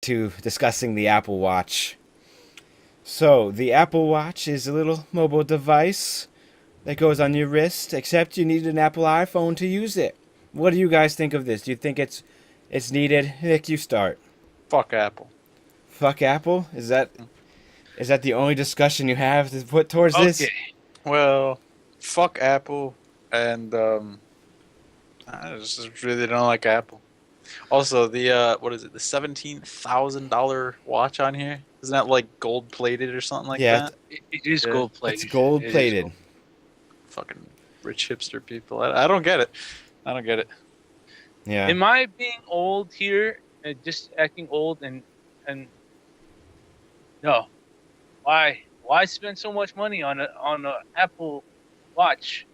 to discussing the Apple Watch. So, the Apple Watch is a little mobile device that goes on your wrist, except you need an Apple iPhone to use it. What do you guys think of this? Do you think it's needed? Nick, you start. Fuck Apple. Fuck Apple? Is that the only discussion you have to put towards Okay. this? Well, fuck Apple, and I just really don't like Apple. Also, the what is it? The $17,000 watch on here, isn't that like gold plated or something like Yeah, that? It is Yeah. gold plated. it's gold plated. Fucking rich hipster people. I don't get it. I don't get it. Yeah. Am I being old here? Just acting old and no. Why spend so much money on a Apple Watch?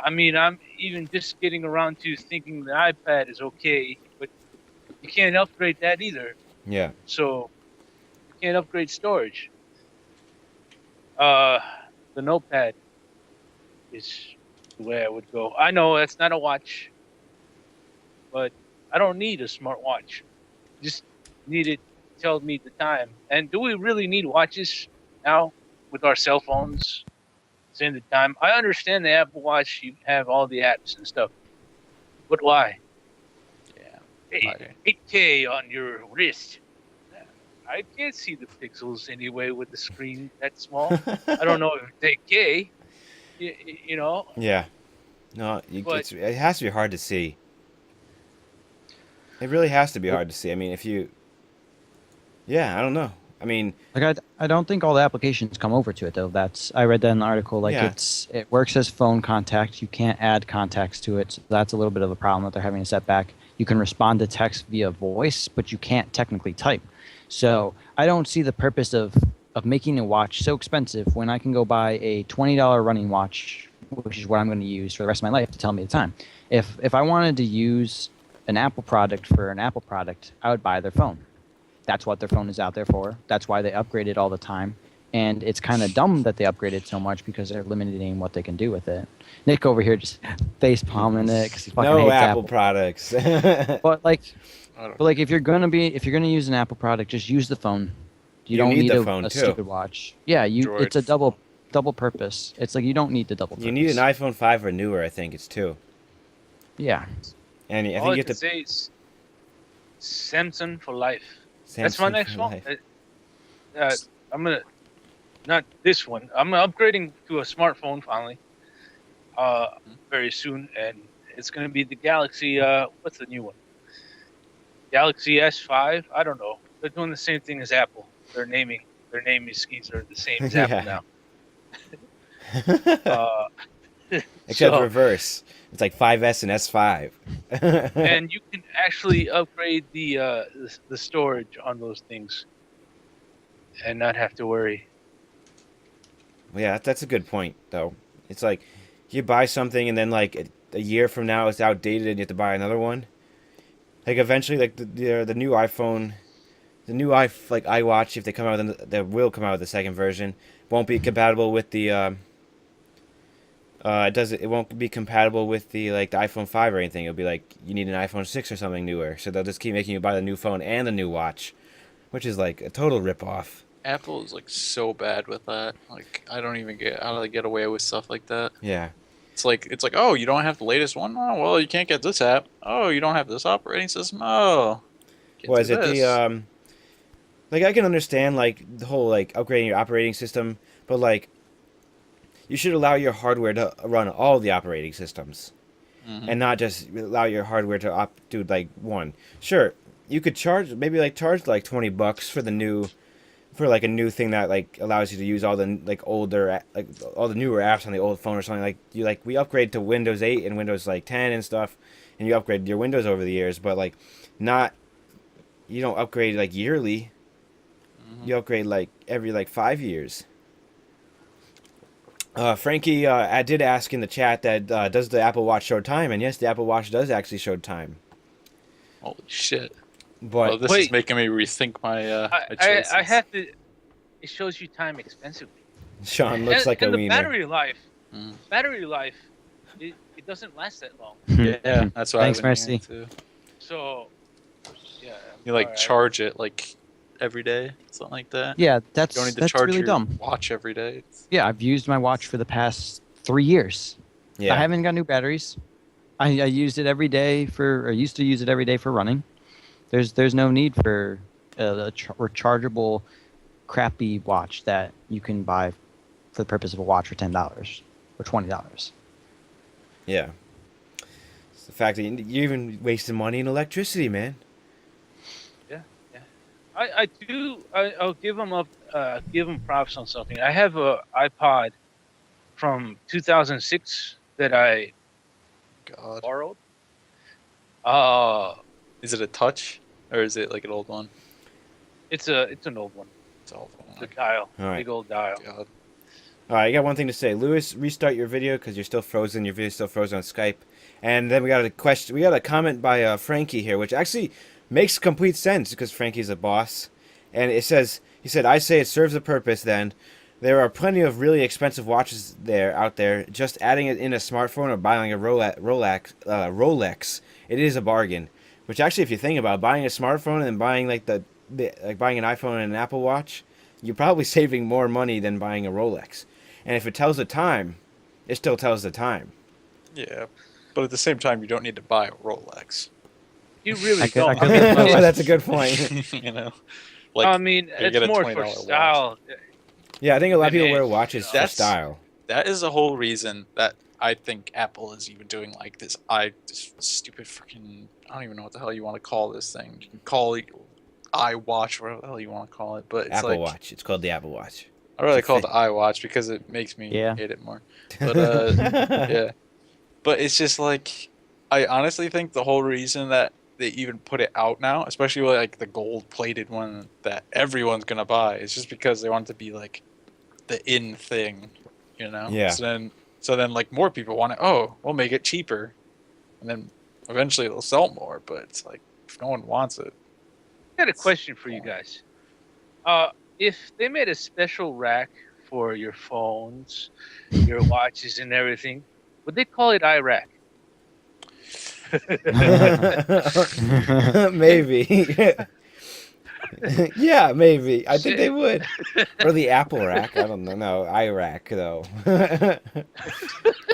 I mean, I'm even just getting around to thinking the iPad is okay, but you can't upgrade that either. Yeah. So you can't upgrade storage. The notepad is the way I would go. I know that's not a watch, but I don't need a smart watch. Just need it to tell me the time. And do we really need watches now with our cell phones? Saying the time. I understand the Apple Watch, you have all the apps and stuff. But why? Yeah. 8K on your wrist. I can't see the pixels anyway with the screen that small. I don't know if it's 8K. You know? Yeah. No, But- it has to be hard to see. It really has to be hard to see. I mean, yeah, I don't know. I mean, Like I don't think all the applications come over to it though. I read that in the article. Like Yeah. it works as phone contact. You can't add contacts to it. So that's a little bit of a problem that they're having to set back. You can respond to text via voice, but you can't technically type. So I don't see the purpose of making a watch so expensive when I can go buy a $20 running watch, which is what I'm going to use for the rest of my life to tell me the time. If I wanted to use an Apple product for an Apple product, I would buy their phone. That's what their phone is out there for. That's why they upgrade it all the time. And it's kind of dumb that they upgrade it so much because they're limiting what they can do with it. Nick over here just face palming it because he fucking no hates Apple Apple. products. But like, I don't. if you're gonna use an Apple product, just use the phone. You don't need need the a, phone, a too. stupid watch. Yeah, Droid it's a double purpose. It's like you don't need the double purpose. You need an iPhone 5 or newer, I think it's two. Yeah. And I All think I you can have to. say is Samsung for life. That's my Samsung next for one. life. I'm gonna not this one. I'm upgrading to a smartphone finally, very soon, and it's gonna be the Galaxy. What's the new one? Galaxy S5. I don't know. They're doing the same thing as Apple. Their naming schemes are the same as Apple now. Except so- reverse. It's like 5S and S5. and you can actually upgrade the storage on those things, and not have to worry. Yeah, that's a good point, though. It's like you buy something and then like a year from now it's outdated and you have to buy another one. Like eventually, like the new iPhone, like iWatch, if they come out, they will come out with the second version. Won't be compatible with the it won't be compatible with the like the iPhone 5 or anything. It'll be like you need an iPhone 6 or something newer. So they'll just keep making you buy the new phone and the new watch, which is like a total ripoff. Apple is like so bad with that. Like I don't even get how they get away with stuff like that. Yeah. It's like oh, you don't have the latest one. Oh well, you can't get this app. Oh, you don't have this operating system. Oh, can't Was do it this. the like I can understand like the whole like upgrading your operating system, but like you should allow your hardware to run all the operating systems. Mhm. And not just allow your hardware to do like one. Sure, you could charge like $20 for the new, for like a new thing that like allows you to use all the like older like all the newer apps on the old phone or something. Like we upgrade to Windows 8 and Windows like 10 and stuff, and you upgrade your Windows over the years, but like not, you don't upgrade like yearly. You upgrade like every like 5 years. Frankie, I did ask in the chat that does the Apple Watch show time, and yes, the Apple Watch does actually show time. Holy shit! But Well, this is Wait. making me rethink my I choices. have to. It shows you time expensively. Sean looks and, like a and the wiener. battery life. Mm. Battery life. It doesn't last that long. Yeah, that's what Thanks, I've been hearing Mercy. too. So, yeah, You like Alright. charge it like every day, something like that. Yeah, You don't need to that's charge really your dumb. watch every day. Yeah, I've used my watch for the past 3 years. I Yeah. haven't got new batteries. I used it every day or used to use it every day for running. There's no need for a rechargeable, crappy watch that you can buy for the purpose of a watch for $10 or $20. Yeah. It's the fact that you're even wasting money in electricity, man. I'll give them props on something. I have a iPod from 2006 that I God, borrowed. is it a touch or is it like an old one? It's an old one. It's an old one. It's a dial, All right. big old dial. God. All right, I got one thing to say. Lewis, restart your video because you're still frozen. Your video's still frozen on Skype. And then we got a question. We got a comment by Frankie here, which actually makes complete sense because Frankie's a boss. And he said, I say it serves a purpose then. There are plenty of really expensive watches out there. Just adding it in a smartphone or buying a Rolex, it is a bargain. Which actually, if you think about it, buying a smartphone and buying like buying an iPhone and an Apple Watch, you're probably saving more money than buying a Rolex. And if it tells the time, it still tells the time. Yeah, but at the same time, you don't need to buy a Rolex. You really I could- don't. I could- I mean, That's a good point. You know, it's get a more $20 for watch. style. Yeah, I think a lot of people Hey, wear watches for that's- style. that is the whole reason that I think Apple is even doing like this. This stupid freaking. I don't even know what the hell you want to call this thing. You can call it iWatch, whatever the hell you want to call it. But it's Apple like, Watch. It's called the Apple Watch. I really It's a call it the thing. iWatch because it makes me Yeah. hate it more. But yeah, but it's just like I honestly think the whole reason that they even put it out now, especially with like the gold-plated one that everyone's gonna buy, is just because they want it to be like the in thing, you know? Yeah. So then like more people want it. Oh, we'll make it cheaper, and then eventually it'll sell more. But it's like if no one wants it, I got a question for you guys. If they made a special rack for your phones, your watches, and everything, would they call it iRack? Maybe. Yeah, maybe. I think they would. Or the Apple rack. I don't know. No, iRack though.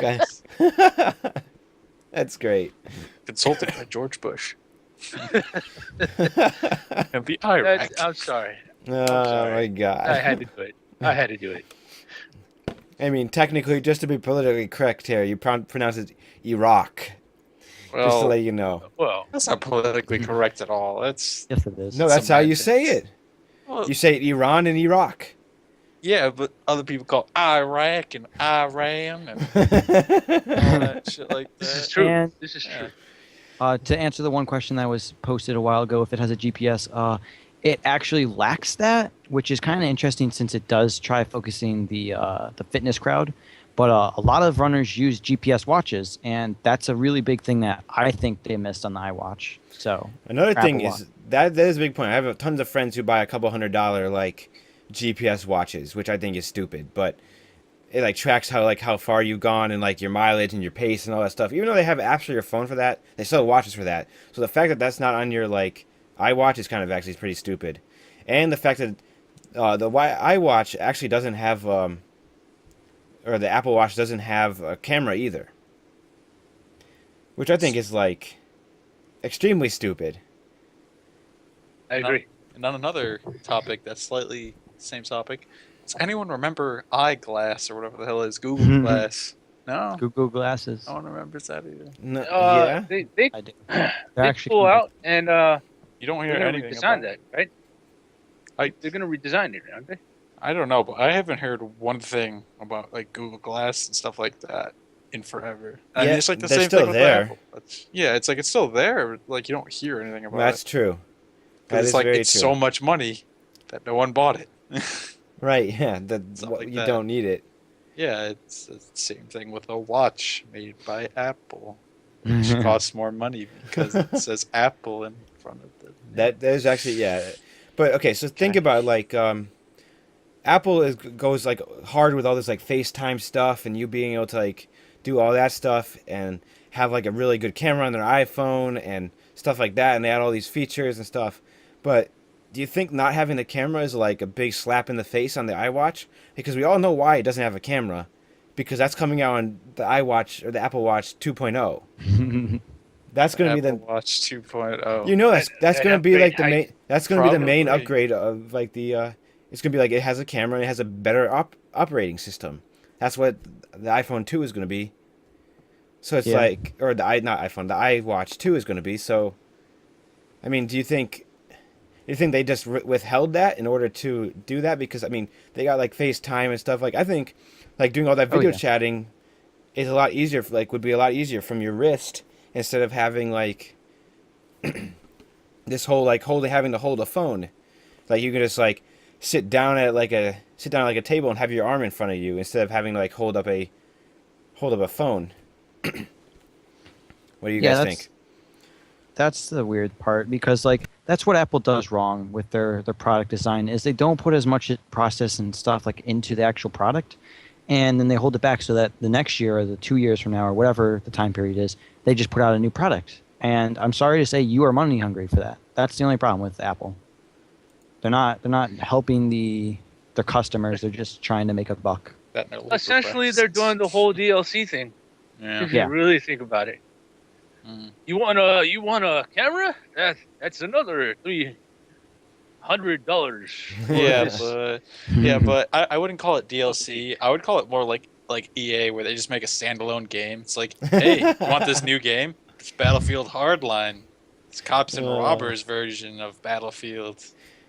Guys. That's great. consulted by George Bush. And the Iraq. I'm sorry. Oh sorry. my god. I had to do it. I had to do it. I mean, technically, just to be politically correct here, you pronounce it Iraq. Just to Well, let you know. Well, that's not politically correct at all. That's Yes, it is. No, that's how you say it. well, You say Iran and Iraq. yeah, but other people call Iraq and Iran and all that shit like this is that. true. And- This is Yeah. true. To answer the one question that was posted a while ago, if it has a GPS, it actually lacks that, which is kind of interesting since it does try focusing the fitness crowd. But a lot of runners use GPS watches, and that's a really big thing that I think they missed on the iWatch. So Another Apple thing Watch. is that is a big point. I have tons of friends who buy a couple $100 like GPS watches, which I think is stupid, but it like tracks how far you've gone and like your mileage and your pace and all that stuff. Even though they have apps for your phone for that, they still have watches for that. So the fact that that's not on your like iWatch is kind of actually pretty stupid, and the fact that the iWatch actually doesn't have or the Apple Watch doesn't have a camera either, which I think is like extremely stupid. I agree. And on another topic that's slightly the same topic, does anyone remember iGlass or whatever the hell it is? Google Glass? No? Google Glasses. No one remembers that either. No, yeah. They I do. They're they actually pull coming. out and You don't they're hear gonna anything redesign about that, it. right? They're gonna redesign it, aren't they? I don't know, but I haven't heard one thing about like Google Glass and stuff like that in forever. I Yeah, mean, it's like the they're same still thing with there. Apple. Yeah, it's like it's still there. Like you don't hear anything about That's it. true. That 'Cause is it's like very it's true. so much money that no one bought it. Right, yeah. Something like You that. don't need it. Yeah, it's the same thing with a watch made by Apple, which costs more money because it says Apple in front of the name. There's actually yeah. But okay, so think Okay. about like Apple goes like hard with all this like FaceTime stuff and you being able to like do all that stuff and have like a really good camera on their iPhone and stuff like that, and they add all these features and stuff. But do you think not having the camera is like a big slap in the face on the iWatch? Because we all know why it doesn't have a camera. Because that's coming out on the iWatch or the Apple Watch 2.0. That's going to be Apple the Watch 2.0. you know that's going to be like the upgrade main that's going to be the main Probably. upgrade of like the it's going to be like it has a camera and it has a better operating system. That's what the iPhone 2 is going to be. So it's Yeah. like or the iWatch 2 is going to be. So I mean, do you think they just withheld that in order to do that? Because I mean, they got like FaceTime and stuff. Like I think, like doing all that video yeah. chatting, is a lot easier. Like would be a lot easier from your wrist instead of having like this whole like having to hold a phone. Like you can just like sit down at like a table and have your arm in front of you instead of having to like hold up a phone. What do you guys think? That's the weird part because like that's what Apple does wrong with their product design is they don't put as much process and stuff like into the actual product, and then they hold it back so that the next year or the 2 years from now or whatever the time period is, they just put out a new product. And I'm sorry to say you are money hungry for that. That's the only problem with Apple. They're not helping their customers. They're just trying to make a buck. Essentially, they're doing the whole DLC thing. Yeah. If you really think about it. Mm. You want a camera? That's another $300. But I wouldn't call it DLC. I would call it more like EA, where they just make a standalone game. It's like, hey, you want this new game? It's Battlefield Hardline. It's cops and robbers version of Battlefield.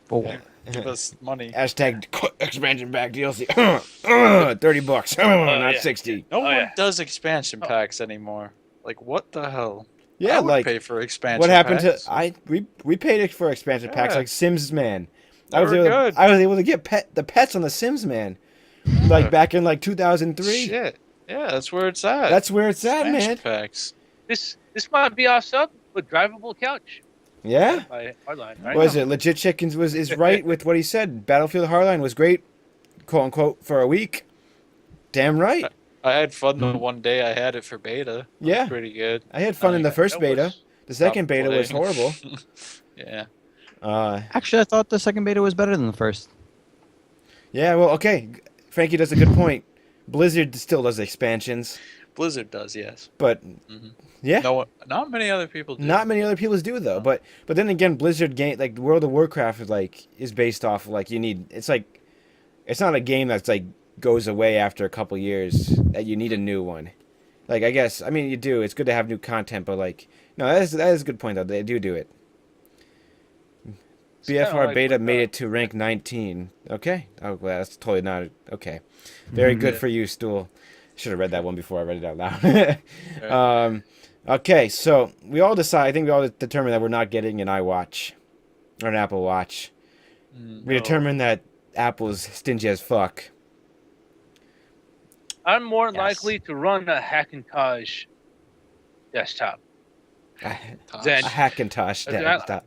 But Give us money. Hashtag expansion pack DLC. $30. Not yeah. 60. No one yeah. does expansion packs anymore. Like, what the hell? Yeah, I would like pay for expansion. what happened packs. to we paid it for expansion packs Yeah. like Sims Man. They were good. I was able to get the pets on the Sims Man, like back in like 2003. Shit. Yeah, that's where it's at. That's where it's at, Expansion man. packs. This might be off sub, but drivable couch Yeah. by Hardline, right? Was it legit? Chickens is right with what he said. Battlefield Hardline was great, quote unquote, for a week. Damn right. I had fun the one day I had it for beta. It was Yeah. pretty good. I had fun in the first That beta. was- The second Stop beta was playing. horrible. Yeah. actually, I thought the second beta was better than the first. Yeah. Well, okay. Frankie does a good point. Blizzard still does expansions, Blizzard does, yes. but Mhm. yeah. Not many other people do. Not many other people do though, but then again, Blizzard game like World of Warcraft is based off of, like it's not a game that's like goes away after a couple years that you need a new one. Like I guess you do. It's good to have new content, but like no, that is a good point though. They do it. It's kinda BFR like beta what, made it to rank 19. Okay. Oh, well, that's totally not okay. Very good for you, Stool. Should have read that one before I read it out loud. Okay, so I think we all determined that we're not getting an iWatch or an Apple Watch. We determined that Apple's stingy as fuck. I'm more Yes. likely to run a Hackintosh desktop. A Then Hackintosh Okay, desktop.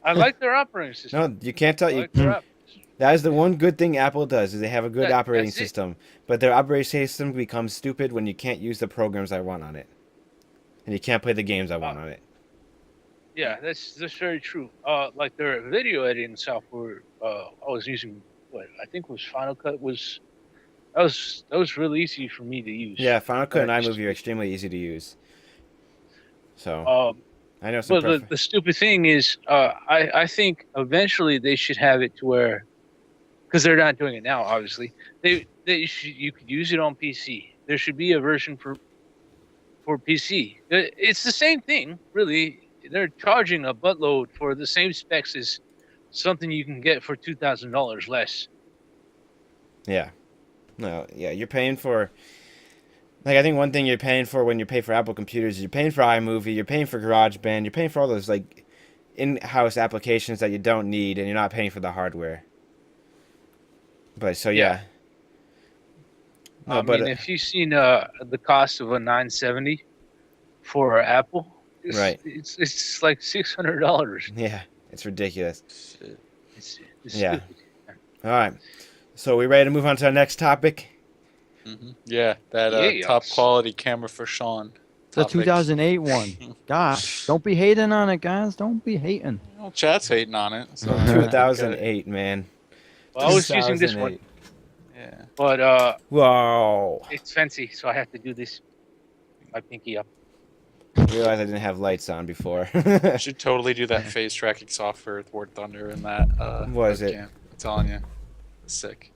I like their operating system. No, you can't tell I you. like their operating system. That is the one good thing Apple does is they have a good operating That's it. system. But their operating system becomes stupid when you can't use the programs I want on it, and you can't play the games I want on it. Yeah, that's very true. Like their video editing software, I was using I think was Final Cut that was really easy for me to use. Yeah, Final Cut and Just- iMovie are extremely easy to use. So Um, I know some. but the stupid thing is, I think eventually they should have it to where, because they're not doing it now, obviously. You could use it on PC. There should be a version for PC. It's the same thing, really. They're charging a buttload for the same specs as something you can get for $2,000 less. Yeah. No, yeah, you're paying for. Like, I think one thing you're paying for when you pay for Apple computers is you're paying for iMovie, you're paying for GarageBand, you're paying for all those, like, in-house applications that you don't need, and you're not paying for the hardware. But, so, yeah. No, I mean, if you've seen the cost of a 970 for Apple, Right. it's like $600. yeah, it's ridiculous. It's Yeah. stupid. All right. So, we ready to move on to our next topic? Yeah, that Yes. top quality camera for Sean. The topics. 2008 one. Gosh, don't be hating on it, guys. Don't be hating. Well, chat's hating on it. So 2008, man. Well, I was using this one, 2008. Yeah. but Whoa. it's fancy, so I have to do this. My pinky up. I realized I didn't have lights on before. You should totally do that phase tracking software with War Thunder and that. What is it? webcam. I'm telling you, it's sick.